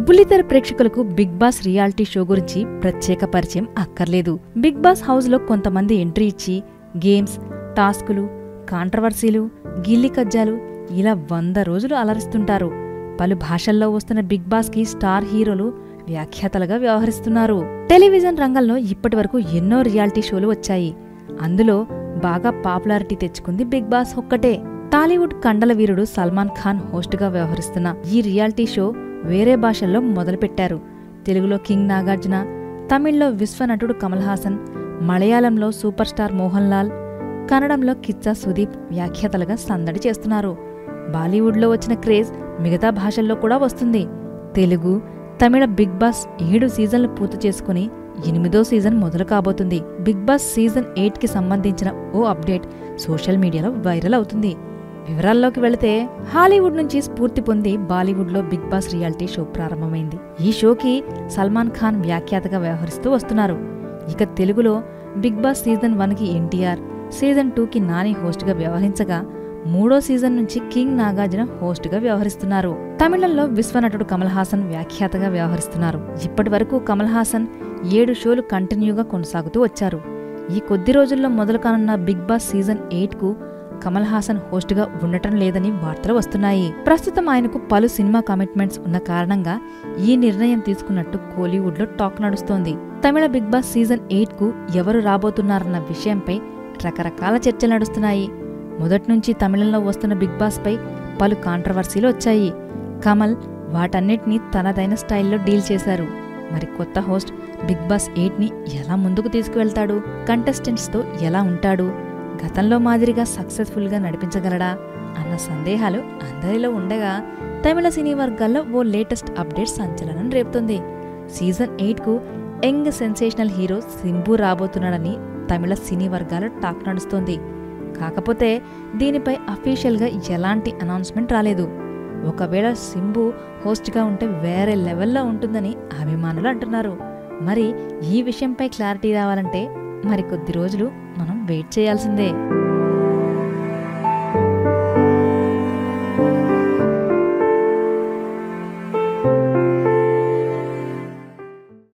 బుల్లితెర ప్రేక్షకులకు big boss reality show గురించి ప్రత్యేక పరిచయం అక్కర్లేదు. బిగ్ బాస్ హౌస్లో కొంతమంది ఎంట్రీ ఇచ్చి గేమ్స్, టాస్కులు, కాంట్రవర్సీలు, గిల్లి కజ్జాలు ఇలా 100 రోజులు అలరిస్తుంటారు. పలు భాషల్లో వస్తున్న బిగ్ బాస్కి స్టార్ హీరోలు వ్యాఖ్యాతలుగా వ్యవహరిస్తున్నారు. టెలివిజన్ రంగంలో ఇప్పటివరకు ఎన్నో రియాలిటీ షోలు వచ్చాయి. అందులో బాగా పాపులారిటీ తెచ్చుకుంది బిగ్ బాస్ ఒక్కటే. టాలీవుడ్ కండల వీరుడు సల్మాన్ ఖాన్ హోస్ట్గా వ్యవహరిస్తున్న ఈ రియాలిటీ షో వేరే భాషల్లో మొదలుపెట్టారు. తెలుగులో కింగ్ నాగార్జున, తమిళ్లో విశ్వనటుడు కమల్ హాసన్, మలయాళంలో సూపర్ స్టార్ మోహన్ లాల్, కన్నడంలో కిచ్చా సుదీప్ వ్యాఖ్యాతలుగా సందడి చేస్తున్నారు. బాలీవుడ్లో వచ్చిన క్రేజ్ మిగతా భాషల్లో కూడా వస్తుంది. తెలుగు, తమిళ బిగ్ బాస్ 7 సీజన్లు పూర్తి చేసుకుని 8వ సీజన్ మొదలు కాబోతుంది. బిగ్ బాస్ సీజన్ 8కి సంబంధించిన ఓ అప్డేట్ సోషల్ మీడియాలో వైరల్ అవుతుంది. వివరాల్లోకి వెళితే, హాలీవుడ్ నుంచి స్ఫూర్తి పొంది బాలీవుడ్లో బిగ్ బాస్ రియాలిటీ షో ప్రారంభమైంది. ఈ షోకి సల్మాన్ ఖాన్ వ్యాఖ్యాతగా వ్యవహరిస్తూ వస్తున్నారు. ఇక తెలుగులో బిగ్ బాస్ సీజన్ 1కి ఎన్టీఆర్, సీజన్ 2కి నాని హోస్ట్గా వ్యవహరించగా 3వ సీజన్ నుంచి కింగ్ నాగార్జున హోస్ట్గా వ్యవహరిస్తున్నారు. తమిళంలో విశ్వనటుడు కమల్ హాసన్ వ్యాఖ్యాతగా వ్యవహరిస్తున్నారు. ఇప్పటి వరకు కమల్ హాసన్ 7 షోలు కంటిన్యూగా కొనసాగుతూ వచ్చారు. ఈ కొద్ది రోజుల్లో మొదలు కానున్న బిగ్ బాస్ సీజన్ 8కు కమల్ హాసన్ హోస్ట్గా ఉండటం లేదని వార్తలు వస్తున్నాయి. ప్రస్తుతం ఆయనకు పలు సినిమా కమిట్మెంట్స్ ఉన్న కారణంగా ఈ నిర్ణయం తీసుకున్నట్టు కోలీవుడ్లో టాక్ నడుస్తోంది. తమిళ బిగ్ బాస్ సీజన్ 8కు ఎవరు రాబోతున్నారన్న విషయంపై రకరకాల చర్చలు నడుస్తున్నాయి. మొదట్నుంచి తమిళంలో వస్తున్న బిగ్ బాస్ పై పలు కాంట్రవర్సీలు వచ్చాయి. కమల్ వాటన్నిటినీ తనదైన స్టైల్లో డీల్ చేశారు. మరి కొత్త హోస్ట్ బిగ్ బాస్ 8ని ఎలా ముందుకు తీసుకువెళ్తాడు, కంటెస్టెంట్స్తో ఎలా ఉంటాడు, గతంలో మాదిరిగా సక్సెస్ఫుల్గా నడిపించగలడా అన్న సందేహాలు అందరిలో ఉండగా, తమిళ సినీ వర్గాల్లో ఓ లేటెస్ట్ అప్డేట్ సంచలనం రేపుతుంది. సీజన్ 8కు యంగ్ సెన్సేషనల్ హీరో సింబు రాబోతున్నాడని తమిళ సినీ వర్గాల్లో టాక్ నడుస్తోంది. కాకపోతే దీనిపై అఫీషియల్గా ఎలాంటి అనౌన్స్మెంట్ రాలేదు. ఒకవేళ సింబు హోస్ట్గా ఉంటే వేరే లెవెల్లో ఉంటుందని అభిమానులు అంటున్నారు. మరి ఈ విషయంపై క్లారిటీ రావాలంటే మరికొద్ది రోజులు మనం వెయిట్ చేయాల్సిందే.